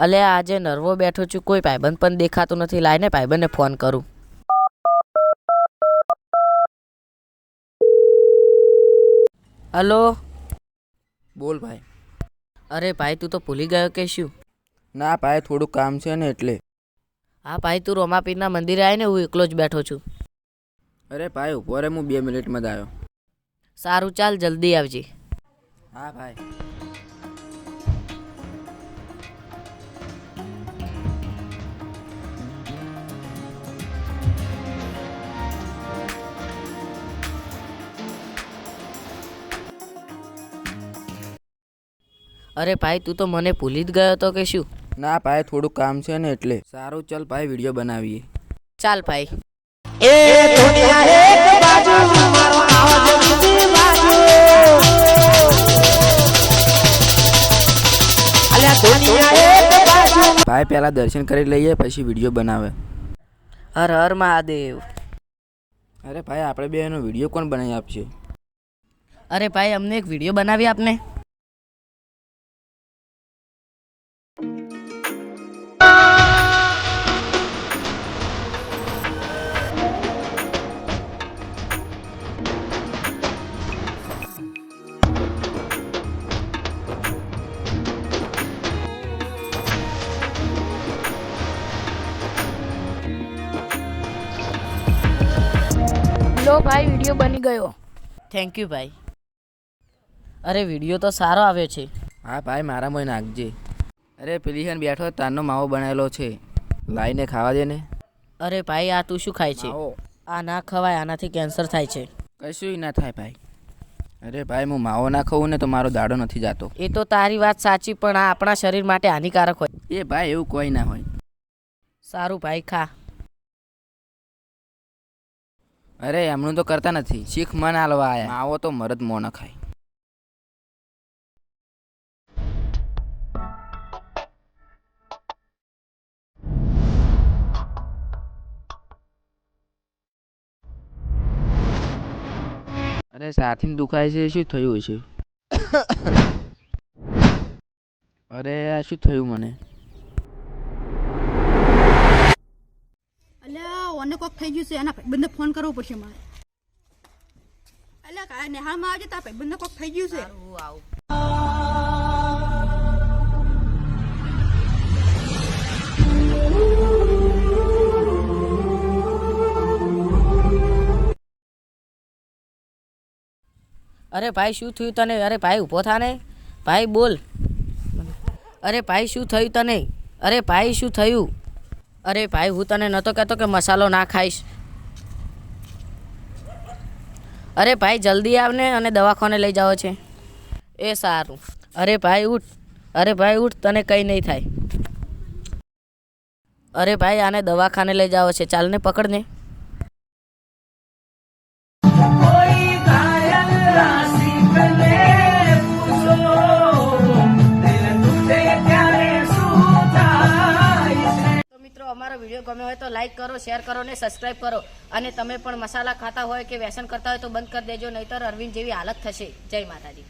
અલે આજે નર્વો બેઠો છું, કોઈ ભાઈબંધ પણ દેખાતું નથી. લાઈને ભાઈબંધને ફોન કરું. હલો. બોલ ભાઈ. અરે ભાઈ, તું તો ભૂલી ગયો કે શું? ના ભાઈ, થોડું કામ છે ને એટલે. હા ભાઈ, તું રોમાપીરના મંદિરે આવીને, હું એકલો જ બેઠો છું. અરે ભાઈ ઉભો રે, હું 2 મિનિટમાં જ આવ્યો. સારું, ચાલ જલ્દી આવજે. હા ભાઈ. અરે ભાઈ, તું તો મને ભૂલી જ ગયો હતો કે શું? ના ભાઈ, થોડું કામ છે ને એટલે. સારું ચાલ ભાઈ, વિડીયો બનાવીએ. ચાલ ભાઈ. ભાઈ પહેલા દર્શન કરી લઈએ પછી વિડીયો બનાવે. હર હર મહાદેવ. અરે ભાઈ, આપણે બે એનો વિડીયો કોણ બનાવી આપશે? અરે ભાઈ, અમને એક વિડીયો બનાવી આપને. લો ભાઈ, વિડીયો બની ગયો. થેન્ક યુ ભાઈ. અરે વિડીયો તો સારો આવ્યો છે. હા ભાઈ, મારામાં નાખજે. અરે પેલી હન બેઠો તારનો માવો બનાવેલો છે, લાઈને ખાવા દે ને. અરે ભાઈ, આ તું શું ખાય છે? માવો. આ ના ખવાય, આનાથી કેન્સર થાય છે. કશું ના થાય ભાઈ. અરે ભાઈ, હું માવો ના ખાઉં ને તો મારો દાડો નથી જાતો. એ તો તારી વાત સાચી, પણ આ આપણા શરીર માટે હાનિકારક હોય. એ ભાઈ, એવું કોઈ ના હોય. સારું ભાઈ, ખા. અરે એમનું તો કરતા નથી, શીખ મન હાલવા આયા. માવો તો મરદ મોં ન ખાય. અરે સાથીને દુખાય છે, શું થયું છે? અરે આ શું થયું મને? અલ્યા ઓને કોક થઈ ગયું છે, એના ભાઈબંધને ફોન કરવો પડશે મારે. અલ્યા કાંઈ નેહાળમાં આવજે, તારા ભાઈબંધને કોક થઈ ગયું છે. હું આવું. અરે ભાઈ, શું થયું તને? અરે ભાઈ, ઊભો થા ને. ભાઈ બોલ. અરે ભાઈ, શું થયું તને? અરે ભાઈ, શું થયું? અરે ભાઈ, હું તને નહોતો કહેતો કે મસાલો ના ખાઈશ. અરે ભાઈ, જલ્દી આવને, અને દવાખાને લઈ જાઓ છે. એ સારું. અરે ભાઈ ઉઠ. અરે ભાઈ ઉઠ, તને કંઈ નહીં થાય. અરે ભાઈ, આને દવાખાને લઈ જાઓ છે. ચાલને, પકડને. અમારો વિડીયો ગમ્યો હોય તો લાઈક કરો, શેર કરો ને સબસ્ક્રાઈબ કરો. અને તમે પણ મસાલા ખાતા હોય કે વ્યસન કરતા હોય તો બંધ કરી દેજો, નહીંતર અરવિંદ જેવી હાલત થશે. જય માતાજી.